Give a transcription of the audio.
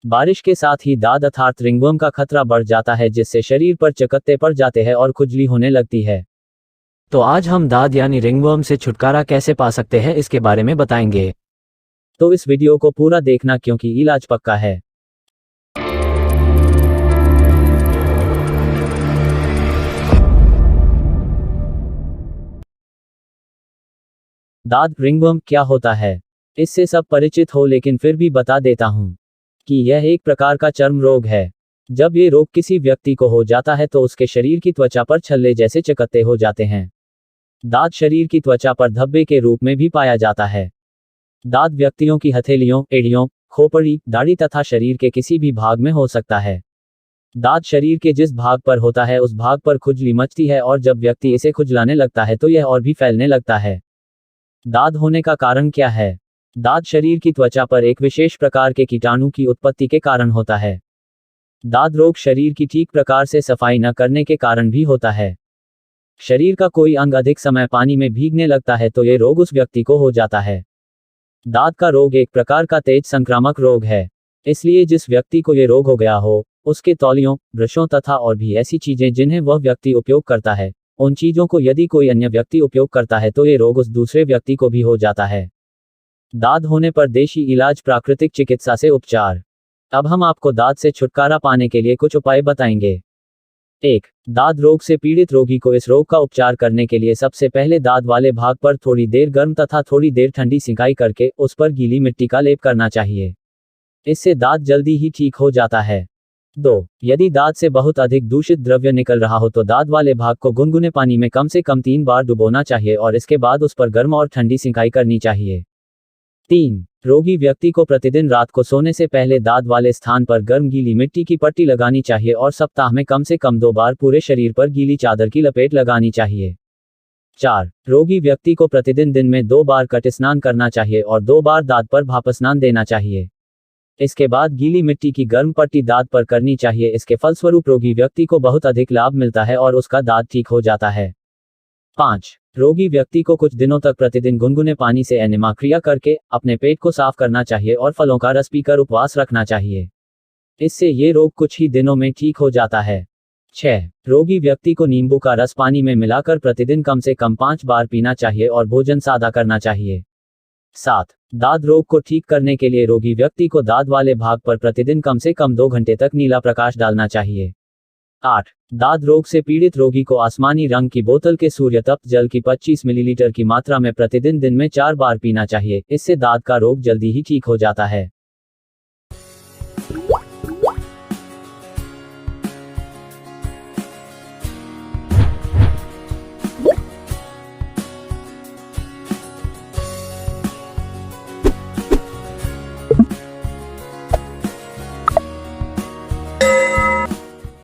बारिश के साथ ही दाद अर्थात रिंगवर्म का खतरा बढ़ जाता है, जिससे शरीर पर चकत्ते पड़ जाते हैं और खुजली होने लगती है। तो आज हम दाद यानी रिंगवर्म से छुटकारा कैसे पा सकते हैं इसके बारे में बताएंगे। तो इस वीडियो को पूरा देखना क्योंकि इलाज पक्का है। दाद रिंगवर्म क्या होता है, इससे सब परिचित हो, लेकिन फिर भी बता देता हूं कि यह एक प्रकार का चर्म रोग है। जब ये रोग किसी व्यक्ति को हो जाता है तो उसके शरीर की त्वचा पर छल्ले जैसे चकत्ते हो जाते हैं। दाद शरीर की त्वचा पर धब्बे के रूप में भी पाया जाता है। दाद व्यक्तियों की हथेलियों, एड़ियों, खोपड़ी, दाढ़ी तथा शरीर के किसी भी भाग में हो सकता है। दाद शरीर के जिस भाग पर होता है उस भाग पर खुजली मचती है और जब व्यक्ति इसे खुजलाने लगता है तो यह और भी फैलने लगता है। दाद होने का कारण क्या है? दाद शरीर की त्वचा पर एक विशेष प्रकार के कीटाणु की उत्पत्ति के कारण होता है। दाद रोग शरीर की ठीक प्रकार से सफाई न करने के कारण भी होता है। शरीर का कोई अंग अधिक समय पानी में भीगने लगता है तो ये रोग उस व्यक्ति को हो जाता है। दाद का रोग एक प्रकार का तेज संक्रामक रोग है, इसलिए जिस व्यक्ति को ये रोग हो गया हो, उसके तौलियों, ब्रशों तथा और भी ऐसी चीजें जिन्हें वह व्यक्ति उपयोग करता है, उन चीजों को यदि कोई अन्य व्यक्ति उपयोग करता है तो ये रोग उस दूसरे व्यक्ति को भी हो जाता है। दाद होने पर देशी इलाज, प्राकृतिक चिकित्सा से उपचार। अब हम आपको दाद से छुटकारा पाने के लिए कुछ उपाय बताएंगे। 1. दाद रोग से पीड़ित रोगी को इस रोग का उपचार करने के लिए सबसे पहले दाद वाले भाग पर थोड़ी देर गर्म तथा थोड़ी देर ठंडी सिकाई करके उस पर गीली मिट्टी का लेप करना चाहिए। इससे दाद जल्दी ही ठीक हो जाता है। 2. यदि दाद से बहुत अधिक दूषित द्रव्य निकल रहा हो तो दाद वाले भाग को गुनगुने पानी में कम से कम 3 बार डुबोना चाहिए और इसके बाद उस पर गर्म और ठंडी सिकाई करनी चाहिए। 3. रोगी व्यक्ति को प्रतिदिन रात को सोने से पहले दाद वाले स्थान पर गर्म गीली मिट्टी की पट्टी लगानी चाहिए और सप्ताह में कम से कम 2 बार पूरे शरीर पर गीली चादर की लपेट लगानी चाहिए। 4. रोगी व्यक्ति को प्रतिदिन दिन में 2 बार कट स्नान करना चाहिए और 2 बार दाद पर भाप स्नान देना चाहिए। इसके बाद गीली मिट्टी की गर्म पट्टी दाद पर करनी चाहिए। इसके फलस्वरूप रोगी व्यक्ति को बहुत अधिक लाभ मिलता है और उसका दाद ठीक हो जाता है। 5. रोगी व्यक्ति को कुछ दिनों तक प्रतिदिन गुनगुने पानी से एनेमा क्रिया करके अपने पेट को साफ करना चाहिए और फलों का रस पीकर उपवास रखना चाहिए। इससे ये रोग कुछ ही दिनों में ठीक हो जाता है। 6. रोगी व्यक्ति को नींबू का रस पानी में मिलाकर प्रतिदिन कम से कम 5 बार पीना चाहिए और भोजन सादा करना चाहिए। 7. दाद रोग को ठीक करने के लिए रोगी व्यक्ति को दाद वाले भाग पर प्रतिदिन कम से कम 2 घंटे तक नीला प्रकाश डालना चाहिए। 8. दाद रोग से पीड़ित रोगी को आसमानी रंग की बोतल के सूर्य तप्त जल की 25 मिलीलीटर की मात्रा में प्रतिदिन दिन में 4 बार पीना चाहिए। इससे दाद का रोग जल्दी ही ठीक हो जाता है।